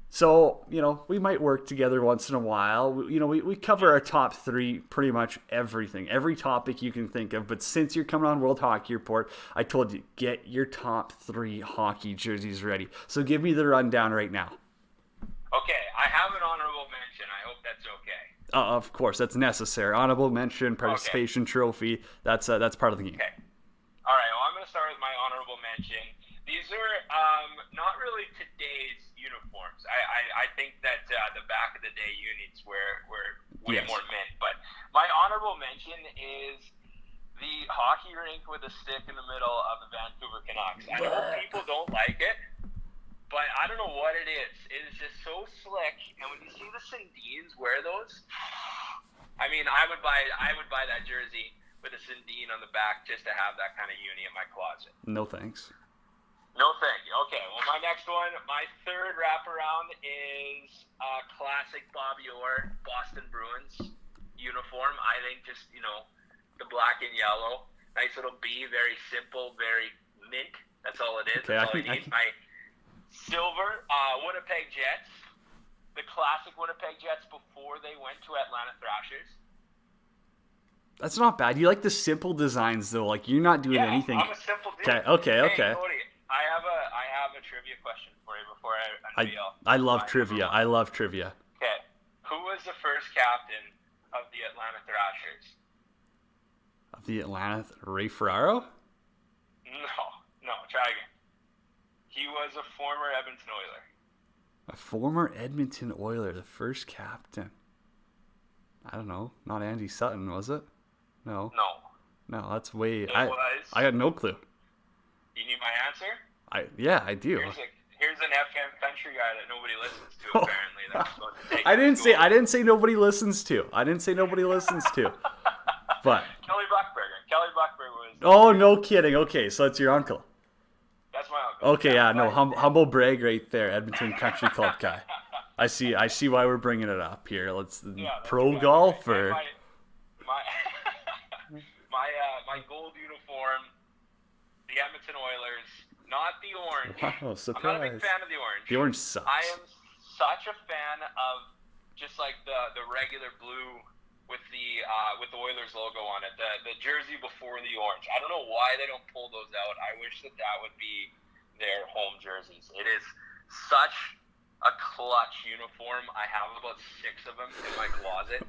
So, you know, we might work together once in a while. We cover our top 3 pretty much everything, every topic you can think of. But since you're coming on World Hockey Report, I told you, get your top 3 hockey jerseys ready. So give me the rundown right now. Okay, I have an honorable mention. I hope that's okay. Of course, that's necessary. Honorable mention, participation trophy, that's part of the game. Okay. All right, well, I'm going to start with my honorable mention. These are not really today's uniforms. I think that the back of the day unis were way Yes. more mint. But my honorable mention is the hockey rink with a stick in the middle of the Vancouver Canucks. I know people don't like it, but I don't know what it is. It is just so slick. And when you see the Sundins wear those, I mean, I would buy that jersey with a Sundin on the back just to have that kind of uni in my closet. No thanks. No, thank you. Okay, well, my next one, my third wraparound is classic Bobby Orr Boston Bruins uniform. I think just, you know, the black and yellow. Nice little B, very simple, very mint. That's all it is. Okay, That's all I need. My silver Winnipeg Jets, the classic Winnipeg Jets before they went to Atlanta Thrashers. That's not bad. You like the simple designs, though. Like, you're not doing anything. I'm a simple dude. Okay. Hey, Cody, I have a trivia question for you before I unveil. I love trivia. I love trivia. Okay. Who was the first captain of the Atlanta Thrashers? Of the Atlanta, Ray Ferraro? No, try again. He was a former Edmonton Oiler. A former Edmonton Oiler, the first captain. I don't know. Not Andy Sutton, was it? No. No, that's way. It I had no clue. You need my answer? I do. Here's an FM country guy that nobody listens to, apparently. That's supposed to take I you didn't say nobody listens to. But Kelly Buckberger. Kelly Buckberger was. oh, no kidding. Okay, so it's your uncle. That's my uncle. Okay, yeah, no, humble brag right there, Edmonton Country Club guy. I see why we're bringing it up here. Let's pro golfer. My gold uniform, the Edmonton Oilers, not the orange. Wow, surprise. I'm not a big fan of the orange. The orange sucks. I am such a fan of just like the regular blue with the Oilers logo on it. The jersey before the orange. I don't know why they don't pull those out. I wish that would be their home jerseys. It is such a clutch uniform. I have about 6 of them in my closet,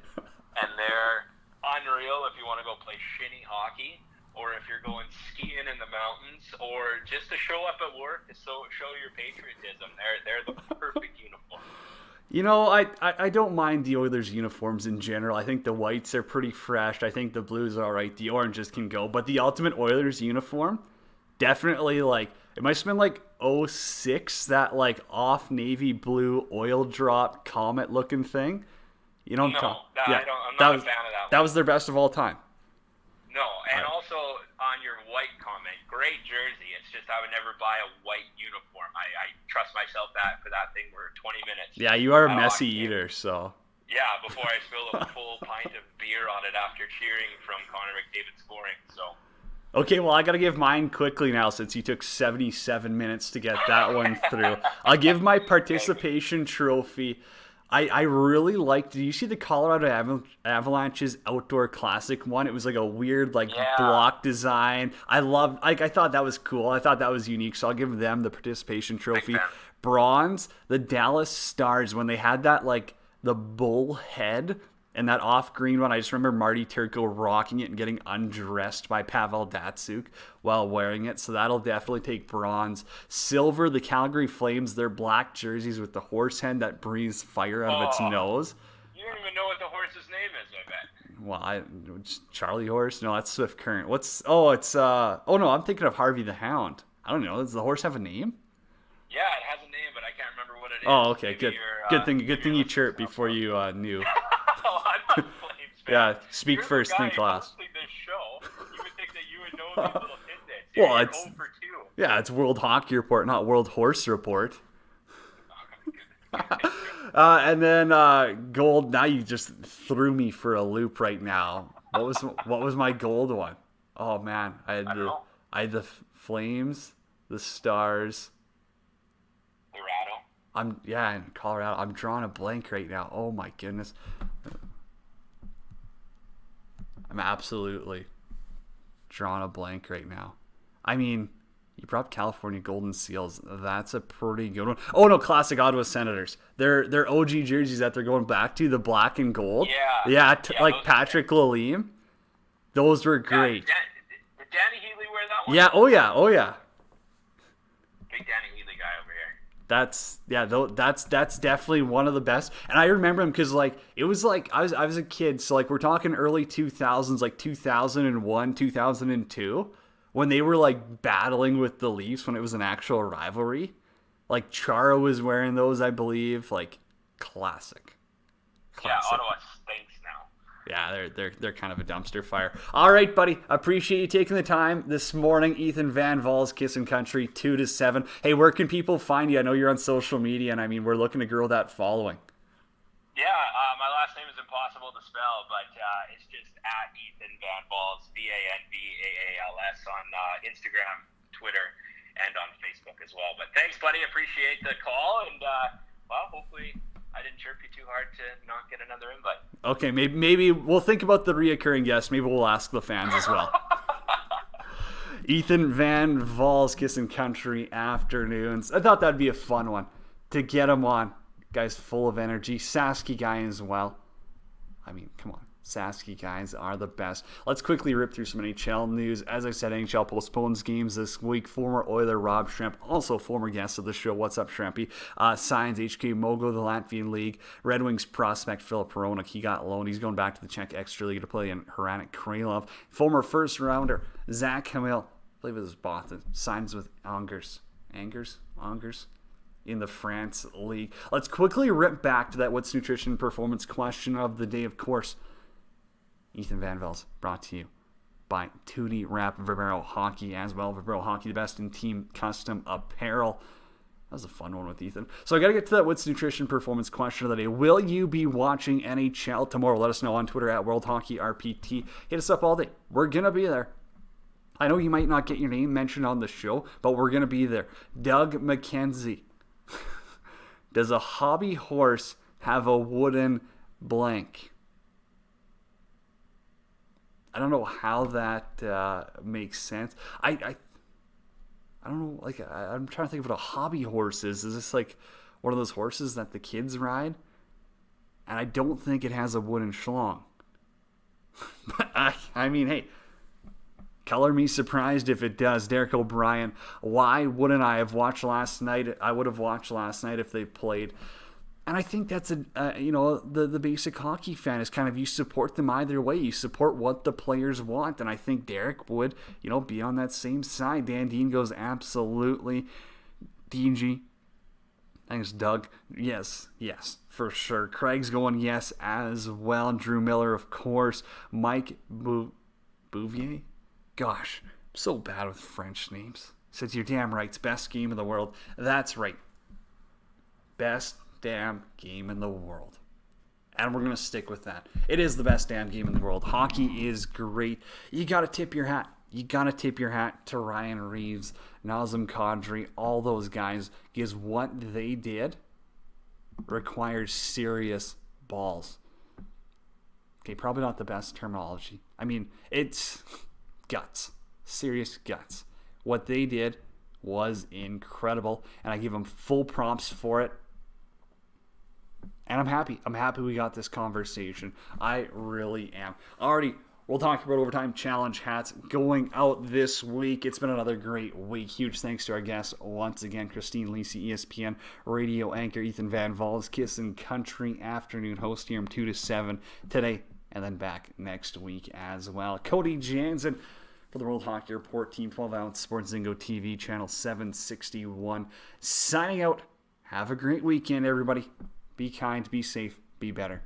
and they're unreal if you want to go play shinny hockey, or if you're going skiing in the mountains, or just to show up at work to show your patriotism. They're the perfect uniform. You know, I don't mind the Oilers uniforms in general. I think the whites are pretty fresh. I think the blues are all right. The oranges can go. But the ultimate Oilers uniform, definitely, like, it must have been like 06, that like off navy blue oil drop comet looking thing. You know what I'm talking? Yeah, I'm not a fan of that. That was their best of all time. No, and also on your white comment, great jersey. It's just I would never buy a white uniform. I trust myself for that thing for 20 minutes. Yeah, you are a messy eater, so. Yeah, before I spill a full pint of beer on it after cheering from Connor McDavid scoring. So. Okay, well, I got to give mine quickly now since you took 77 minutes to get that one through. I'll give my participation trophy. I really liked. Did you see the Colorado Avalanche's outdoor classic one? It was like a weird block design. I thought that was cool. I thought that was unique. So I'll give them the participation trophy. Bronze, the Dallas Stars, when they had that the bull head and that off-green one. I just remember Marty Turco rocking it and getting undressed by Pavel Datsyuk while wearing it. So that'll definitely take bronze. Silver, the Calgary Flames, their black jerseys with the horse head that breathes fire out of its nose. You don't even know what the horse's name is, I bet. Well, Charlie Horse? No, that's Swift Current. I'm thinking of Harvey the Hound. I don't know. Does the horse have a name? Yeah, it has a name, but I can't remember what it is. Oh, okay, good. Good thing you chirped before you knew. I'm not a Flames fan. Yeah, speak You're first, the guy think last. hosting this show. You would think that you would know these little tidbits. Well, You're it's 0 for 2. Yeah, it's World Hockey Report, not World Horse Report. And then gold. Now you just threw me for a loop right now. What was my gold one? Oh man, I had the Flames, the Stars. Colorado. In Colorado. I'm drawing a blank right now. Oh my goodness. I'm absolutely drawing a blank right now. I mean, you brought up California Golden Seals. That's a pretty good one. Oh no, classic Ottawa Senators. They're OG jerseys that they're going back to, the black and gold. Yeah. Like Patrick Lalime. Those were great. Did Danny Heatley wear that one? Yeah. Oh yeah. Big Danny Heatley guy over here. That's definitely one of the best. And I remember him because it was I was a kid, so we're talking early 2000s, 2001, 2002, when they were battling with the Leafs when it was an actual rivalry. Chara was wearing those, I believe. Classic. Yeah, Ottawa stinks now. Yeah, they're kind of a dumpster fire. All right, buddy. Appreciate you taking the time this morning. Ethan Van Val's Kissin' Country, 2 to 7. Hey, where can people find you? I know you're on social media, and I mean, we're looking to grow that following. Yeah, my last name is impossible to spell, but it's just at Ethan Van Val's, VANVAALS on Instagram, Twitter, and on Facebook as well. But thanks, buddy. Appreciate the call, and hopefully I didn't chirp you too hard to not get another invite. Okay, maybe we'll think about the reoccurring guests. Maybe we'll ask the fans as well. Ethan Van Val's Kissin' Country Afternoons. I thought that'd be a fun one to get him on. Guy's full of energy. Sasky guy as well. I mean, come on. Sasky guys are the best. Let's quickly rip through some NHL news. As I said, NHL postpones games this week. Former Oiler Rob Shrimp, also former guest of the show, what's up, Shrimpy, signs HK Mogo, the Latvian League. Red Wings prospect Filip Hronek, he got loaned. He's going back to the Czech Extra League to play in Hranek Kralov. Former first rounder Zach Hamil, I believe it was Boston, signs with Angers in the France League. Let's quickly rip back to that What's Nutrition Performance question of the day, of course. Ethan Van Vels, brought to you by Tootie Wrap Vibero Hockey as well. Vibero Hockey, the best in team custom apparel. That was a fun one with Ethan. So I got to get to that What's Nutrition Performance question of the day. Will you be watching NHL tomorrow? Let us know on Twitter at World Hockey RPT. Hit us up all day. We're going to be there. I know you might not get your name mentioned on the show, but we're going to be there. Doug McKenzie. Does a hobby horse have a wooden blank? I don't know how that makes sense. I don't know. Like I'm trying to think of what a hobby horse is. Is this like one of those horses that the kids ride? And I don't think it has a wooden schlong. But I mean, hey, color me surprised if it does. Derek O'Brien, why wouldn't I have watched last night? I would have watched last night if they played. And I think that's the basic hockey fan is kind of you support them either way. You support what the players want, and I think Derek would be on that same side. Dan Dean goes absolutely. DG, I think it's Doug. Yes, for sure. Craig's going yes as well. Drew Miller, of course. Mike Bouvier. Gosh, I'm so bad with French names. Says you're damn right. It's best game in the world. That's right. Best damn game in the world. And we're going to stick with that. It is the best damn game in the world. Hockey is great. You got to tip your hat. You got to tip your hat to Ryan Reeves, Nazem Kadri, all those guys, because what they did requires serious balls. Okay, probably not the best terminology. I mean, it's guts. Serious guts. What they did was incredible, and I give them full props for it. And I'm happy. I'm happy we got this conversation. I really am. Alrighty, we'll talk about Overtime Challenge hats going out this week. It's been another great week. Huge thanks to our guests once again, Christine Lisi, ESPN radio anchor, Ethan Van Valls, Kissin' Country afternoon host here from 2 to 7 today, and then back next week as well. Cody Jansen for the World Hockey Report, Team 12-ounce Sportzingo TV, channel 761. Signing out. Have a great weekend, everybody. Be kind, be safe, be better.